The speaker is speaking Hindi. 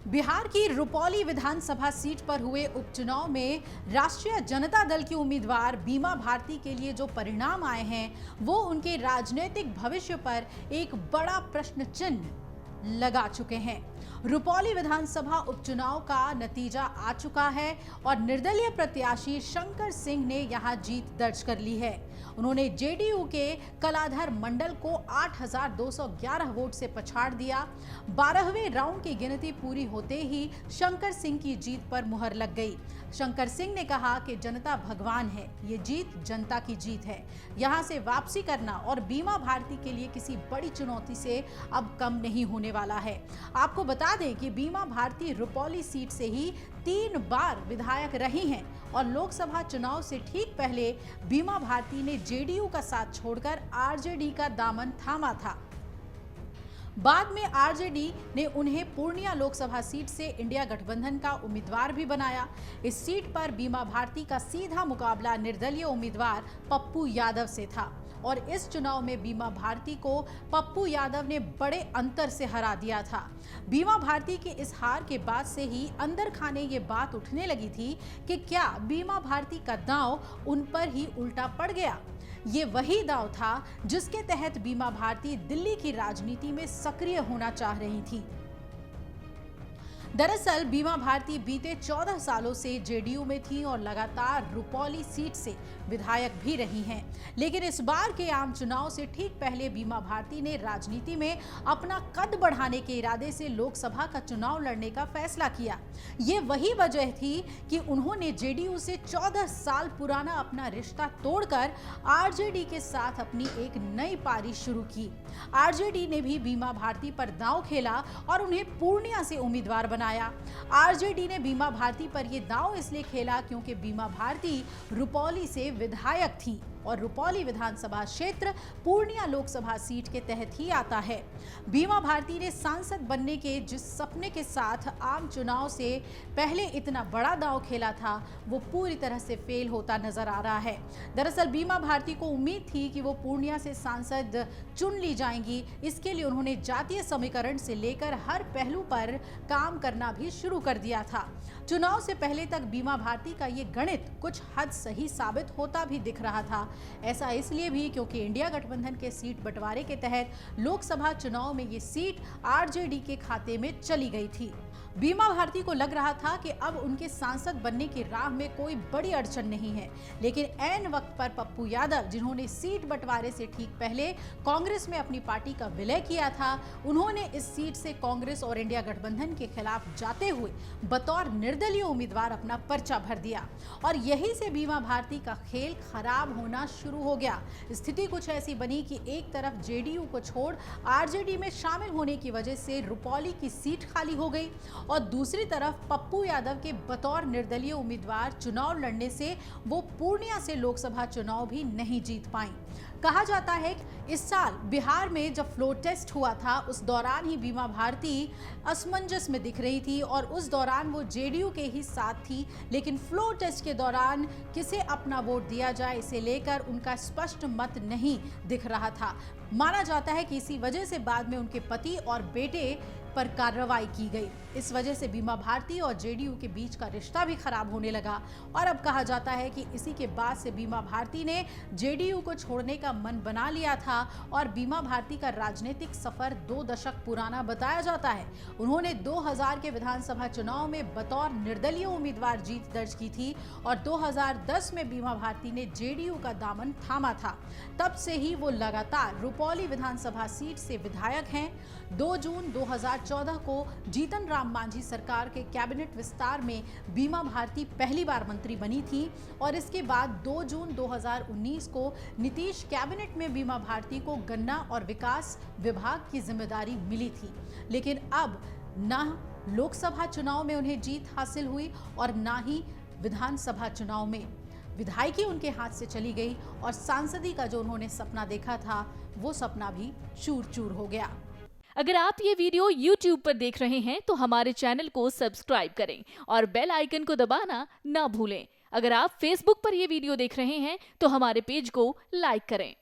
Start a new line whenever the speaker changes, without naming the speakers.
बिहार की रुपौली विधानसभा सीट पर हुए उपचुनाव में राष्ट्रीय जनता दल की उम्मीदवार बीमा भारती के लिए जो परिणाम आए हैं वो उनके राजनीतिक भविष्य पर एक बड़ा प्रश्न चिन्ह लगा चुके हैं। रुपौली विधानसभा उपचुनाव का नतीजा आ चुका है और निर्दलीय प्रत्याशी शंकर सिंह ने यहां जीत दर्ज कर ली है। उन्होंने जेडीयू के कलाधर मंडल को 8,211 वोट से पछाड़ दिया। 12वें राउंड की गिनती पूरी होते ही शंकर सिंह की जीत पर मुहर लग गई। शंकर सिंह ने कहा कि जनता भगवान है, ये जीत जनता की जीत है। यहां से वापसी करना और बीमा भारती के लिए किसी बड़ी चुनौती से अब कम नहीं होने वाला है। आपको बता दें कि बीमा भारती रुपौली सीट से ही 3 बार विधायक रही हैं और लोकसभा चुनाव से ठीक पहले बीमा भारती ने जेडीयू का साथ छोड़कर आरजेडी का दामन थामा था। बाद में आरजेडी ने उन्हें पूर्णिया लोकसभा सीट से इंडिया गठबंधन का उम्मीदवार भी बनाया। इस सीट पर बीमा भारती का सीधा मुकाबला निर्दलीय उम्मीदवार पप्पू यादव से था और इस चुनाव में बीमा भारती को पप्पू यादव ने बड़े अंतर से हरा दिया था। बीमा भारती के इस हार के बाद से ही अंदर खाने ये बात उठने लगी थी कि क्या बीमा भारती का दांव उन पर ही उल्टा पड़ गया। ये वही दांव था जिसके तहत बीमा भारती दिल्ली की राजनीति में सक्रिय होना चाह रही थी। दरअसल बीमा भारती बीते 14 सालों से जेडीयू में थी और लगातार रुपौली सीट से विधायक भी रही हैं। लेकिन इस बार के आम चुनाव से ठीक पहले बीमा भारती ने राजनीति में अपना कद बढ़ाने के इरादे से लोकसभा का चुनाव लड़ने का फैसला किया। ये वही वजह थी कि उन्होंने जेडीयू से 14 साल पुराना अपना रिश्ता तोड़कर आरजेडी के साथ अपनी एक नई पारी शुरू की। आरजेडी ने भी बीमा भारती पर दांव खेला और उन्हें पूर्णिया से उम्मीदवार बनाया। आरजेडी ने बीमा भारती पर यह दांव इसलिए खेला क्योंकि बीमा भारती रुपौली से विधायक थी और रुपौली विधानसभा क्षेत्र पूर्णिया लोकसभा सीट के तहत ही आता है। बीमा भारती ने सांसद बनने के जिस सपने के साथ आम चुनाव से पहले इतना बड़ा दांव खेला था वो पूरी तरह से फेल होता नजर आ रहा है। दरअसल बीमा भारती को उम्मीद थी कि वो पूर्णिया से सांसद चुन ली जाएंगी। इसके लिए उन्होंने जातीय समीकरण से लेकर हर पहलू पर काम करना भी शुरू कर दिया था। चुनाव से पहले तक बीमा भारती का ये गणित कुछ हद सही साबित होता भी दिख रहा था। ऐसा इसलिए भी क्योंकि इंडिया गठबंधन के सीट बंटवारे के तहत लोकसभा चुनाव में ये सीट आरजेडी के खाते में चली गई थी। बीमा भारती को लग रहा था कि अब उनके सांसद बनने की राह में कोई बड़ी अड़चन नहीं है, लेकिन ऐन वक्त पर पप्पू यादव, जिन्होंने सीट बंटवारे से ठीक पहले कांग्रेस में अपनी पार्टी का विलय किया था, उन्होंने इस सीट से कांग्रेस और इंडिया गठबंधन के खिलाफ जाते हुए बतौर निर्दलीय उम्मीदवार अपना पर्चा भर दिया और यही से बीमा भारती का खेल खराब होना शुरू हो गया। स्थिति कुछ ऐसी बनी कि एक तरफ जेडीयू को छोड़ आरजेडी में शामिल होने की वजह से रुपौली की सीट खाली हो गई और दूसरी तरफ पप्पू यादव के बतौर निर्दलीय उम्मीदवार चुनाव लड़ने से वो पूर्णिया से लोकसभा चुनाव भी नहीं जीत पाई। कहा जाता है कि इस साल बिहार में जब फ्लोर टेस्ट हुआ था उस दौरान ही बीमा भारती असमंजस में दिख रही थी और उस दौरान वो जेडीयू के ही साथ थी, लेकिन फ्लोर टेस्ट के दौरान किसे अपना वोट दिया जाए इसे लेकर उनका स्पष्ट मत नहीं दिख रहा था। माना जाता है कि इसी वजह से बाद में उनके पति और बेटे पर कार्रवाई की गई। इस वजह से बीमा भारती और जेडीयू के बीच का रिश्ता भी खराब होने लगा और अब कहा जाता है कि इसी के बाद से बीमा भारती ने जेडीयू को छोड़ने का मन बना लिया था और बीमा भारती का राजनीतिक सफर 2 दशक पुराना बताया जाता है। उन्होंने 2000 के विधानसभा चुनाव में बतौर निर्दलीय उम्मीदवार जीत दर्ज की थी और 2010 में बीमा भारती ने जेडीयू का दामन थामा था। तब से ही वो लगातार रुपौली विधानसभा सीट से विधायक हैं। 2 जून 2014 को जीतन राम मांझी सरकार के कैबिनेट विस्तार में बीमा भारती पहली बार मंत्री बनी थी और इसके बाद 2 जून 2019 को नीतीश कैबिनेट में बीमा भारती को गन्ना और विकास विभाग की जिम्मेदारी मिली थी। लेकिन अब ना लोकसभा चुनाव में उन्हें जीत हासिल हुई और ना ही विधानसभा चुनाव में। विधायकी उनके हाथ से चली गई और सांसदी का जो उन्होंने सपना देखा था वो सपना भी चूर चूर हो गया।
अगर आप ये वीडियो YouTube पर देख रहे हैं तो हमारे चैनल को सब्सक्राइब करें और बेल आइकन को दबाना ना भूलें। अगर आप Facebook पर ये वीडियो देख रहे हैं तो हमारे पेज को लाइक करें।